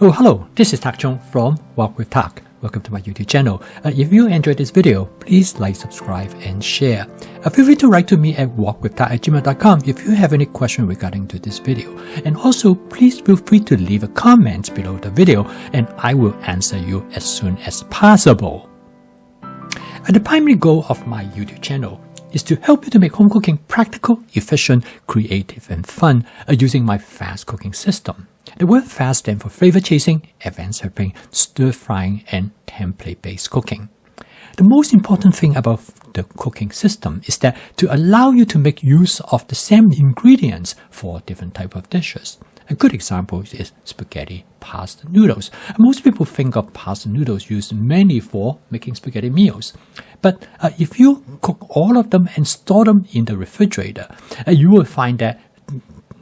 Oh, hello, this is Tak Chung from Walk with Tak. Welcome to my YouTube channel. If you enjoyed this video, please like, subscribe, and share. Feel free to write to me at walkwithtak@gmail.com if you have any question regarding to this video. And also, please feel free to leave a comment below the video, and I will answer you as soon as possible. The primary goal of my YouTube channel is to help you to make home cooking practical, efficient, creative, and fun using my fast cooking system. The word fast stands for flavor chasing, advanced helping, stir frying, and template-based cooking. The most important thing about the cooking system is that to allow you to make use of the same ingredients for different types of dishes. A good example is spaghetti, pasta, noodles. Most people think of pasta noodles used mainly for making spaghetti meals. But if you cook all of them and store them in the refrigerator, you will find that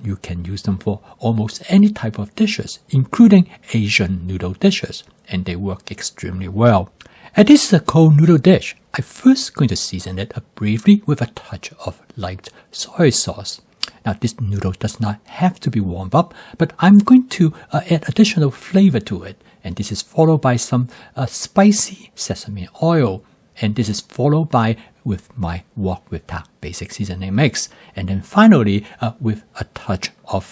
you can use them for almost any type of dishes, including Asian noodle dishes, and they work extremely well. This is a cold noodle dish. I'm first going to season it briefly with a touch of light soy sauce. Now, this noodle does not have to be warmed up, but I'm going to add additional flavor to it. And this is followed by some spicy sesame oil. And this is followed by with my Wok with Tak basic seasoning mix. And then finally, with a touch of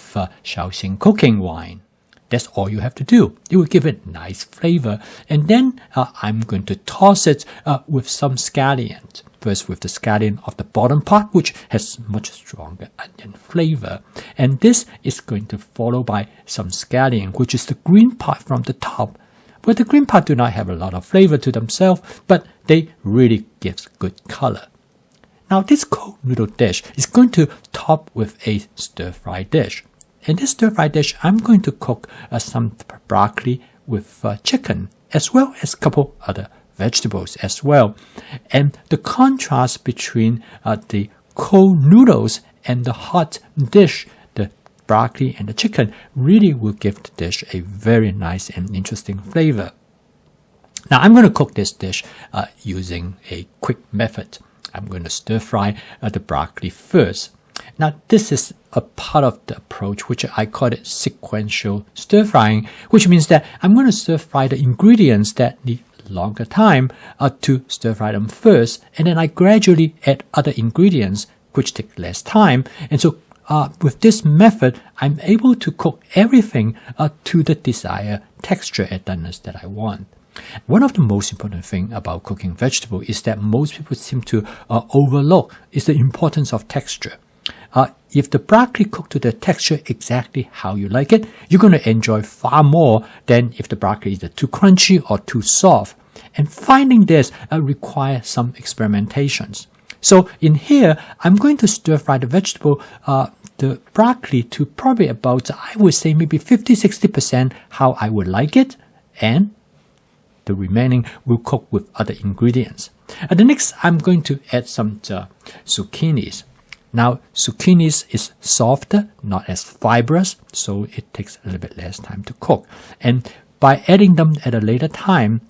Shaoxing cooking wine. That's all you have to do. It will give it nice flavor. And then I'm going to toss it with some scallions. First with the scallion of the bottom part, which has much stronger onion flavor. And this is going to follow by some scallion, which is the green part from the top. But the green part do not have a lot of flavor to themselves, but they really gives good color. Now this cold noodle dish is going to top with a stir-fry dish. In this stir-fry dish, I'm going to cook some broccoli with chicken, as well as a couple other vegetables as well. And the contrast between the cold noodles and the hot dish, the broccoli and the chicken, really will give the dish a very nice and interesting flavor. Now I'm going to cook this dish using a quick method. I'm going to stir fry the broccoli first. Now this is a part of the approach which I call it sequential stir frying, which means that I'm going to stir fry the ingredients that need longer time to stir fry them first, and then I gradually add other ingredients which take less time. And so with this method, I'm able to cook everything to the desired texture and doneness that I want. One of the most important things about cooking vegetable is that most people seem to overlook is the importance of texture. If the broccoli cooked to the texture exactly how you like it, you're going to enjoy far more than if the broccoli is too crunchy or too soft. And finding this requires some experimentations. So in here, I'm going to stir fry the vegetable, the broccoli, to probably about, I would say maybe 50-60% how I would like it, and the remaining will cook with other ingredients. The next, I'm going to add some zucchinis. Now, zucchinis is softer, not as fibrous, so it takes a little bit less time to cook. And by adding them at a later time,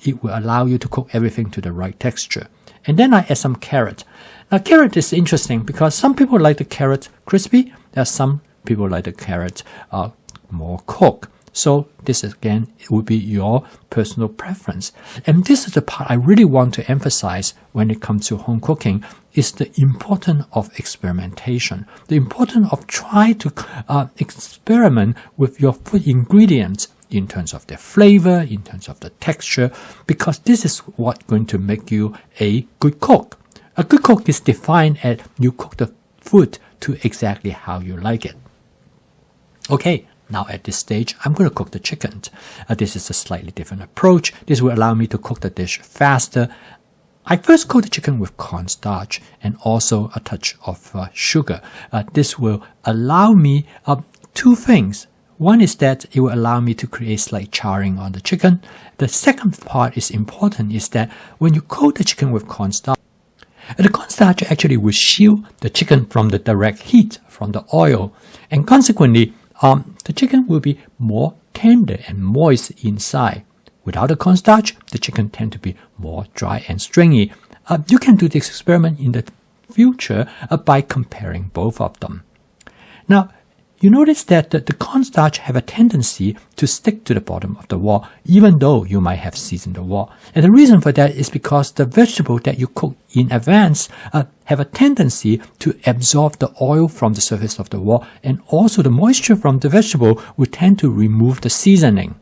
it will allow you to cook everything to the right texture. And then I add some carrot. Now, carrot is interesting because some people like the carrot crispy. There are some people like the carrot more cooked. So this again, it will be your personal preference. And this is the part I really want to emphasize when it comes to home cooking, is the importance of experimentation. The importance of trying to experiment with your food ingredients in terms of their flavor, in terms of the texture, because this is what's going to make you a good cook. A good cook is defined as you cook the food to exactly how you like it. Okay. Now at this stage, I'm going to cook the chicken. This is a slightly different approach. This will allow me to cook the dish faster. I first coat the chicken with cornstarch and also a touch of sugar. This will allow me two things. One is that it will allow me to create slight charring on the chicken. The second part is important, is that when you coat the chicken with cornstarch, the cornstarch actually will shield the chicken from the direct heat from the oil, and consequently, the chicken will be more tender and moist inside. Without the cornstarch, the chicken tends to be more dry and stringy. You can do this experiment in the future by comparing both of them. Now, you notice that the cornstarch have a tendency to stick to the bottom of the wok, even though you might have seasoned the wok. And the reason for that is because the vegetable that you cook in advance have a tendency to absorb the oil from the surface of the wok, and also the moisture from the vegetable will tend to remove the seasoning.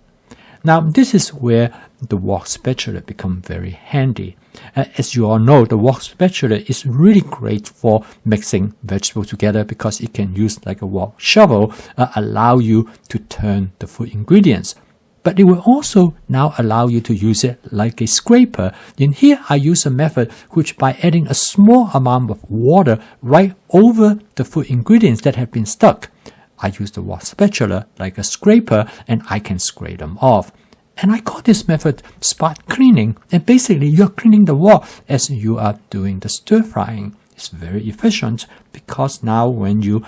Now, this is where the wok spatula become very handy. As you all know, the wok spatula is really great for mixing vegetables together because it can use like a wok shovel, allow you to turn the food ingredients. But it will also now allow you to use it like a scraper. In here, I use a method which by adding a small amount of water right over the food ingredients that have been stuck, I use the wok spatula like a scraper and I can scrape them off. And I call this method spot cleaning. And basically, you're cleaning the wok as you are doing the stir frying. It's very efficient because now when you're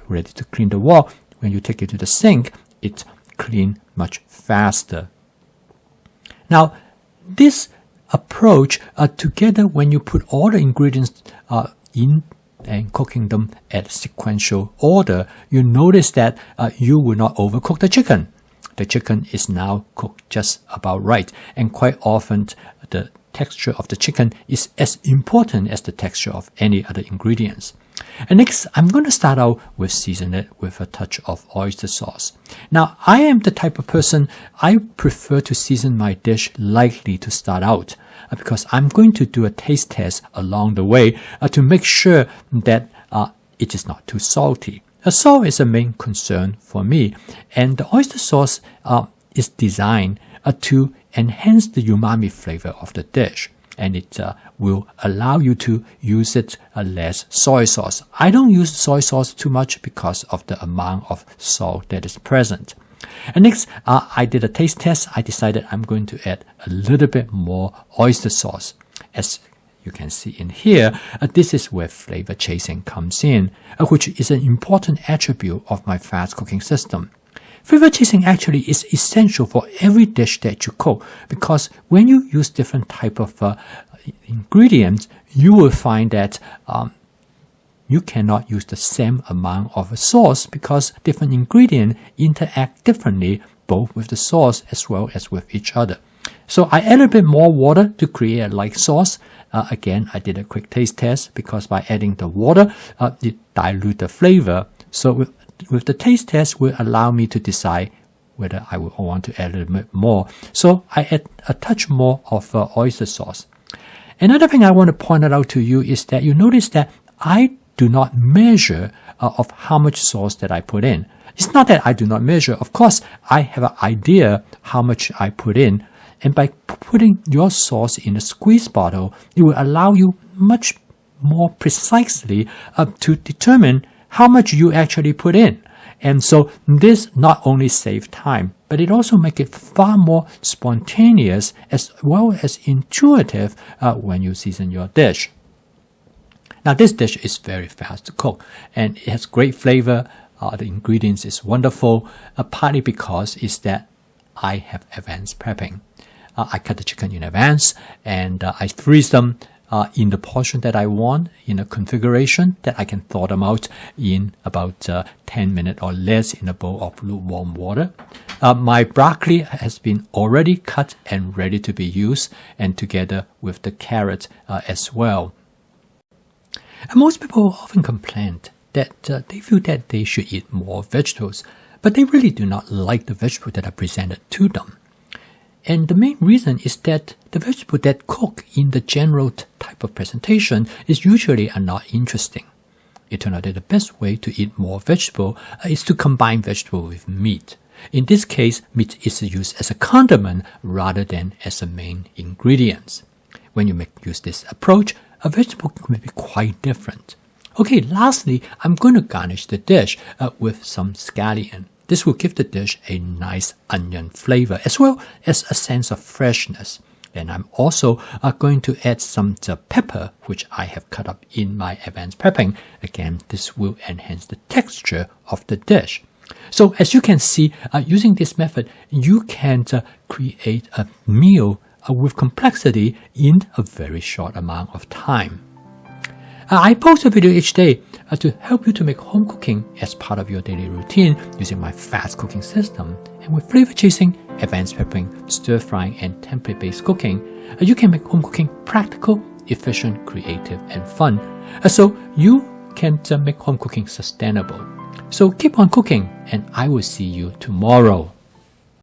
ready to clean the wok, when you take it to the sink, it cleans much faster. Now, this approach, together when you put all the ingredients in and cooking them at sequential order, you notice that you will not overcook the chicken. The chicken is now cooked just about right, and quite often the texture of the chicken is as important as the texture of any other ingredients. And next, I'm going to start out with season it with a touch of oyster sauce. Now, I am the type of person, I prefer to season my dish lightly to start out because I'm going to do a taste test along the way to make sure that it is not too salty. Salt is a main concern for me, and the oyster sauce is designed to enhance the umami flavor of the dish, and it will allow you to use it less soy sauce. I don't use soy sauce too much because of the amount of salt that is present. And next, I did a taste test. I decided I'm going to add a little bit more oyster sauce. As you can see in here, this is where flavor chasing comes in, which is an important attribute of my fast cooking system. Flavor chasing actually is essential for every dish that you cook because when you use different type of ingredients, you will find that you cannot use the same amount of a sauce because different ingredients interact differently both with the sauce as well as with each other. So I added a bit more water to create a light sauce. Again, I did a quick taste test because by adding the water, it dilutes the flavor. So with the taste test will allow me to decide whether I will want to add a little bit more. So I add a touch more of oyster sauce. Another thing I want to point out to you is that you notice that I do not measure of how much sauce that I put in. It's not that I do not measure. Of course, I have an idea how much I put in. And by putting your sauce in a squeeze bottle, it will allow you much more precisely to determine how much you actually put in. And so this not only saves time, but it also makes it far more spontaneous as well as intuitive when you season your dish. Now this dish is very fast to cook and it has great flavor. The ingredients is wonderful, partly because is that I have advanced prepping. I cut the chicken in advance and I freeze them in the portion that I want in a configuration that I can thaw them out in about 10 minutes or less in a bowl of lukewarm water. My broccoli has been already cut and ready to be used, and together with the carrot as well. And most people often complain that they feel that they should eat more vegetables, but they really do not like the vegetables that are presented to them. And the main reason is that the vegetable that cook in the general type of presentation is usually are not interesting. It turned out that the best way to eat more vegetable is to combine vegetable with meat. In this case, meat is used as a condiment rather than as a main ingredient. When you use this approach, a vegetable can be quite different. Okay, lastly, I'm going to garnish the dish with some scallion. This will give the dish a nice onion flavor as well as a sense of freshness. And I'm also going to add some pepper, which I have cut up in my advanced prepping. Again, this will enhance the texture of the dish. So as you can see, using this method, you can create a meal with complexity in a very short amount of time. I post a video each day to help you to make home cooking as part of your daily routine using my fast cooking system. And with flavor chasing, advanced peppering, stir frying, and template-based cooking, you can make home cooking practical, efficient, creative, and fun. So you can make home cooking sustainable. So keep on cooking, and I will see you tomorrow.